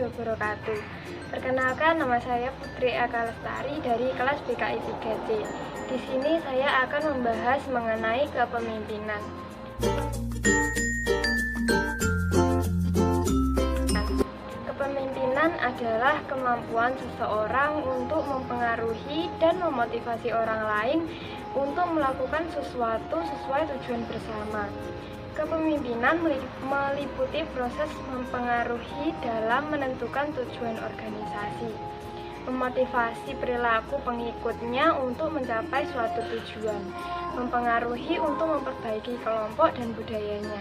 wabarakatuh. Perkenalkan, nama saya Putri Eka Lestari dari kelas BKI 3C. Di sini saya akan membahas mengenai kepemimpinan. Kepemimpinan adalah kemampuan seseorang untuk mempengaruhi dan memotivasi orang lain untuk melakukan sesuatu sesuai tujuan bersama. Kepemimpinan meliputi proses mempengaruhi dalam menentukan tujuan organisasi, memotivasi perilaku pengikutnya untuk mencapai suatu tujuan, mempengaruhi untuk memperbaiki kelompok dan budayanya.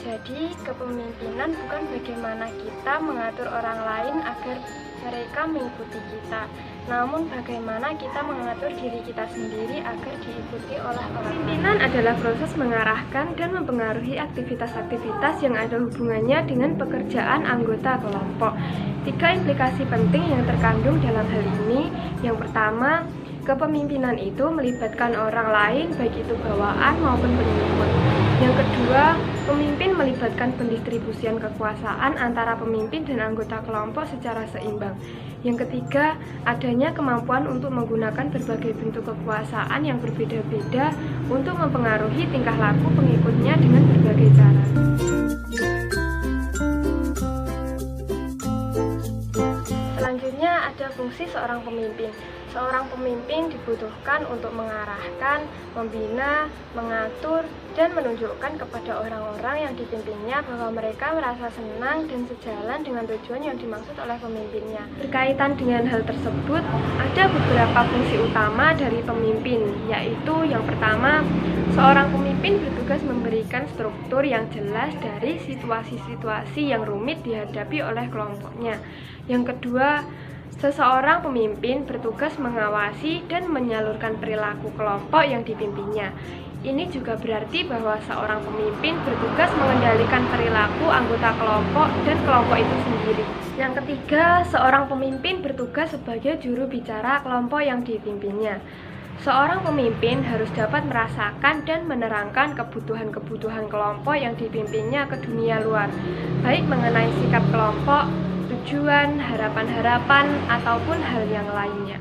Jadi, kepemimpinan bukan bagaimana kita mengatur orang lain agar mereka mengikuti kita, namun bagaimana kita mengatur diri kita sendiri agar diikuti oleh orang lain. Kepemimpinan adalah proses mengarahkan dan mempengaruhi aktivitas-aktivitas yang ada hubungannya dengan pekerjaan anggota kelompok. 3 implikasi penting yang terkandung dalam hal ini. Yang pertama, kepemimpinan itu melibatkan orang lain, baik itu bawaan maupun pengikut. Yang kedua, pemimpin melibatkan pendistribusian kekuasaan antara pemimpin dan anggota kelompok secara seimbang. Yang ketiga, adanya kemampuan untuk menggunakan berbagai bentuk kekuasaan yang berbeda-beda untuk mempengaruhi tingkah laku pengikutnya dengan berbagai cara. Selanjutnya ada fungsi seorang pemimpin. Seorang pemimpin dibutuhkan untuk mengarahkan, membina, mengatur, dan menunjukkan kepada orang-orang yang dipimpinnya bahwa mereka merasa senang dan sejalan dengan tujuan yang dimaksud oleh pemimpinnya. Berkaitan dengan hal tersebut, ada beberapa fungsi utama dari pemimpin, yaitu yang pertama, seorang pemimpin bertugas memberikan struktur yang jelas dari situasi-situasi yang rumit dihadapi oleh kelompoknya. Yang kedua, seseorang pemimpin bertugas mengawasi dan menyalurkan perilaku kelompok yang dipimpinnya. Ini juga berarti bahwa seorang pemimpin bertugas mengendalikan perilaku anggota kelompok dan kelompok itu sendiri. Yang ketiga, seorang pemimpin bertugas sebagai juru bicara kelompok yang dipimpinnya. Seorang pemimpin harus dapat merasakan dan menerangkan kebutuhan-kebutuhan kelompok yang dipimpinnya ke dunia luar, baik mengenai sikap kelompok, tujuan, harapan-harapan, ataupun hal yang lainnya.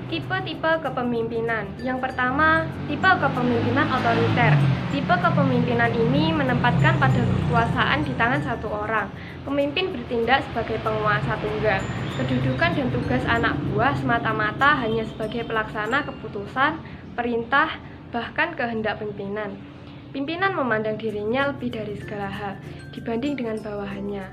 Tipe-tipe kepemimpinan. Yang pertama, tipe kepemimpinan otoriter. Tipe kepemimpinan ini menempatkan pada kekuasaan di tangan satu orang. Pemimpin bertindak sebagai penguasa tunggal. Kedudukan dan tugas anak buah semata-mata hanya sebagai pelaksana keputusan, perintah, bahkan kehendak pimpinan. Pimpinan memandang dirinya lebih dari segala hal dibanding dengan bawahannya.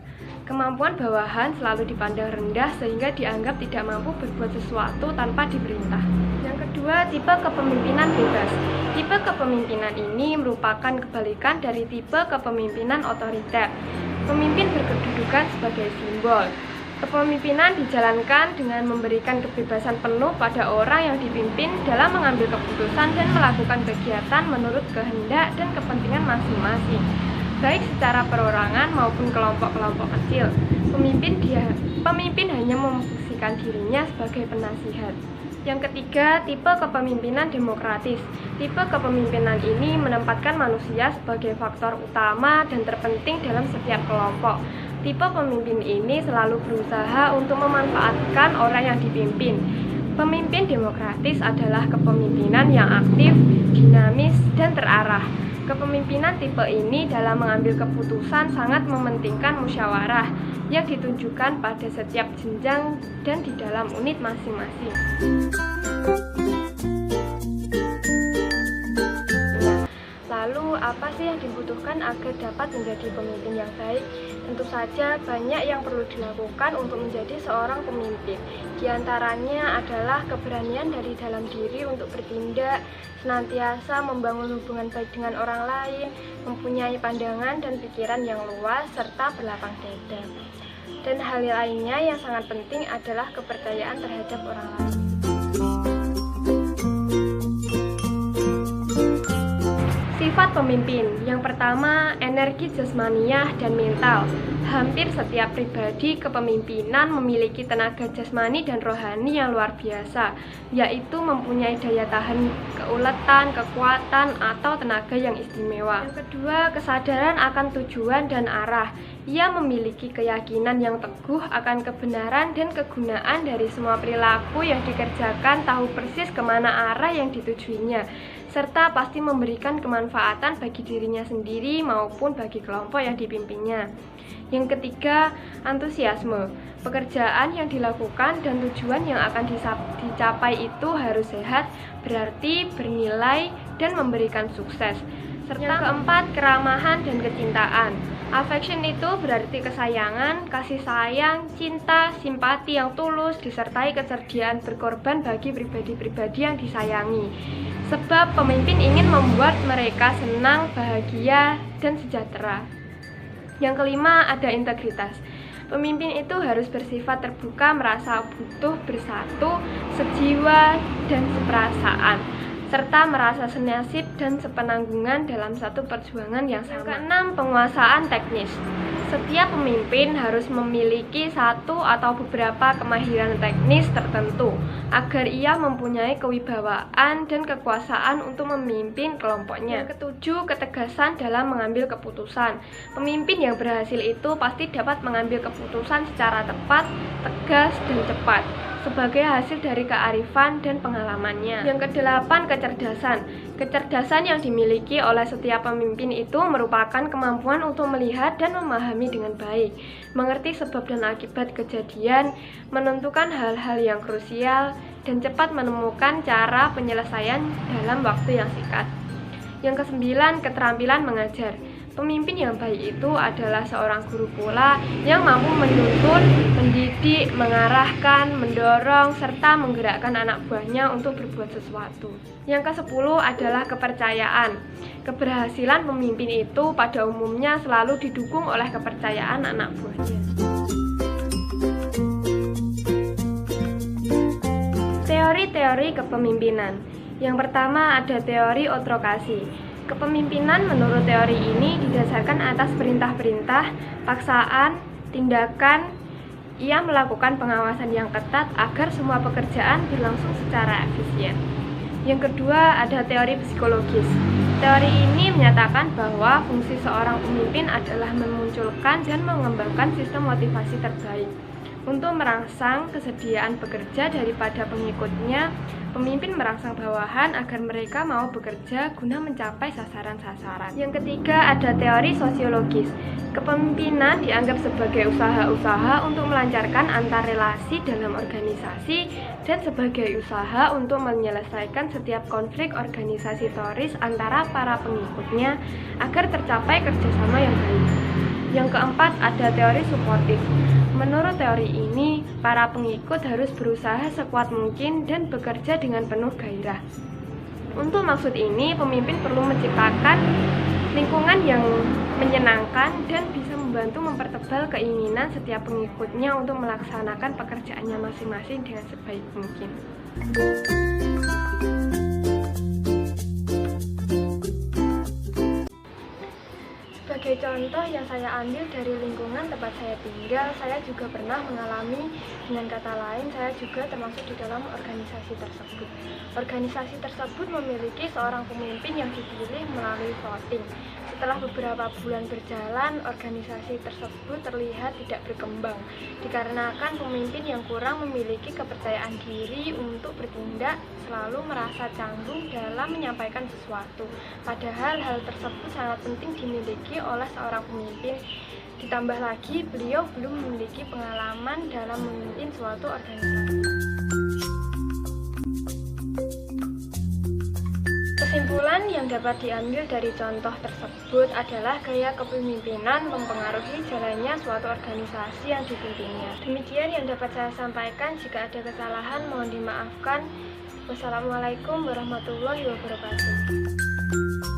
Kemampuan bawahan selalu dipandang rendah sehingga dianggap tidak mampu berbuat sesuatu tanpa diperintah. Yang kedua, tipe kepemimpinan bebas. Tipe kepemimpinan ini merupakan kebalikan dari tipe kepemimpinan otoriter. Pemimpin berkedudukan sebagai simbol. Kepemimpinan dijalankan dengan memberikan kebebasan penuh pada orang yang dipimpin dalam mengambil keputusan dan melakukan kegiatan menurut kehendak dan kepentingan masing-masing, baik secara perorangan maupun kelompok-kelompok kecil. Pemimpin hanya memfungsikan dirinya sebagai penasihat. Yang ketiga, tipe kepemimpinan demokratis. Tipe kepemimpinan ini menempatkan manusia sebagai faktor utama dan terpenting dalam setiap kelompok. Tipe pemimpin ini selalu berusaha untuk memanfaatkan orang yang dipimpin. Pemimpin demokratis adalah kepemimpinan yang aktif, dinamis, dan terarah. Kepemimpinan tipe ini dalam mengambil keputusan sangat mementingkan musyawarah yang ditunjukkan pada setiap jenjang dan di dalam unit masing-masing. Lalu, apa sih yang dibutuhkan agar dapat menjadi pemimpin yang baik? Tentu saja banyak yang perlu dilakukan untuk menjadi seorang pemimpin. Di antaranya adalah keberanian dari dalam diri untuk bertindak, senantiasa membangun hubungan baik dengan orang lain, mempunyai pandangan dan pikiran yang luas, serta berlapang dada. Dan hal lainnya yang sangat penting adalah kepercayaan terhadap orang lain. Sifat pemimpin. Yang pertama, energi jasmaniah dan mental. Hampir setiap pribadi kepemimpinan memiliki tenaga jasmani dan rohani yang luar biasa, yaitu mempunyai daya tahan keuletan, kekuatan, atau tenaga yang istimewa. Yang kedua, kesadaran akan tujuan dan arah. Ia memiliki keyakinan yang teguh akan kebenaran dan kegunaan dari semua perilaku yang dikerjakan, tahu persis kemana arah yang ditujuinya, serta pasti memberikan kemanfaatan bagi dirinya sendiri maupun bagi kelompok yang dipimpinnya. Yang ketiga, antusiasme. Pekerjaan yang dilakukan dan tujuan yang akan dicapai itu harus sehat, berarti, bernilai, dan memberikan sukses. Serta yang keempat, keramahan dan kecintaan. Affection itu berarti kesayangan, kasih sayang, cinta, simpati yang tulus, disertai kesediaan berkorban bagi pribadi-pribadi yang disayangi. Sebab pemimpin ingin membuat mereka senang, bahagia, dan sejahtera. Yang kelima, ada integritas. Pemimpin itu harus bersifat terbuka, merasa butuh bersatu, sejiwa, dan seperasaan, serta merasa senasib dan sepenanggungan dalam satu perjuangan yang sama. Yang keenam, penguasaan teknis. Setiap pemimpin harus memiliki satu atau beberapa kemahiran teknis tertentu agar ia mempunyai kewibawaan dan kekuasaan untuk memimpin kelompoknya. Yang ketujuh, ketegasan dalam mengambil keputusan. Pemimpin yang berhasil itu pasti dapat mengambil keputusan secara tepat, tegas, dan cepat sebagai hasil dari kearifan dan pengalamannya. Yang kedelapan, kecerdasan. Kecerdasan yang dimiliki oleh setiap pemimpin itu merupakan kemampuan untuk melihat dan memahami dengan baik, mengerti sebab dan akibat kejadian, menentukan hal-hal yang krusial, dan cepat menemukan cara penyelesaian dalam waktu yang singkat. Yang kesembilan, keterampilan mengajar. Pemimpin yang baik itu adalah seorang guru pula yang mampu menuntun, mendidik, mengarahkan, mendorong, serta menggerakkan anak buahnya untuk berbuat sesuatu. Yang ke-10 adalah kepercayaan. Keberhasilan pemimpin itu pada umumnya selalu didukung oleh kepercayaan anak buahnya. Teori-teori kepemimpinan. Yang pertama ada teori otrokrasi. Kepemimpinan menurut teori ini didasarkan atas perintah-perintah, paksaan, tindakan. Ia melakukan pengawasan yang ketat agar semua pekerjaan berlangsung secara efisien. Yang kedua ada teori psikologis. Teori ini menyatakan bahwa fungsi seorang pemimpin adalah memunculkan dan mengembangkan sistem motivasi terbaik untuk merangsang kesediaan bekerja daripada pengikutnya. Pemimpin merangsang bawahan agar mereka mau bekerja guna mencapai sasaran-sasaran. Yang ketiga ada teori sosiologis. Kepemimpinan dianggap sebagai usaha-usaha untuk melancarkan antar relasi dalam organisasi dan sebagai usaha untuk menyelesaikan setiap konflik organisatoris antara para pengikutnya agar tercapai kerjasama yang baik. Yang keempat ada teori suportif. Menurut teori ini, para pengikut harus berusaha sekuat mungkin dan bekerja dengan penuh gairah. Untuk maksud ini, pemimpin perlu menciptakan lingkungan yang menyenangkan dan bisa membantu mempertebal keinginan setiap pengikutnya untuk melaksanakan pekerjaannya masing-masing dengan sebaik mungkin. Sebagai contoh yang saya ambil dari lingkungan tempat saya tinggal, saya juga pernah mengalami, dengan kata lain, saya juga termasuk di dalam organisasi tersebut. Organisasi tersebut memiliki seorang pemimpin yang dipilih melalui voting. Setelah beberapa bulan berjalan, organisasi tersebut terlihat tidak berkembang, dikarenakan pemimpin yang kurang memiliki kepercayaan diri untuk bertindak, selalu merasa canggung dalam menyampaikan sesuatu. Padahal hal tersebut sangat penting dimiliki oleh seorang pemimpin. Ditambah lagi, beliau belum memiliki pengalaman dalam memimpin suatu organisasi. Kesimpulan yang dapat diambil dari contoh tersebut adalah gaya kepemimpinan mempengaruhi jalannya suatu organisasi yang dipimpinnya. Demikian yang dapat saya sampaikan. Jika ada kesalahan, mohon dimaafkan. Wassalamualaikum warahmatullahi wabarakatuh.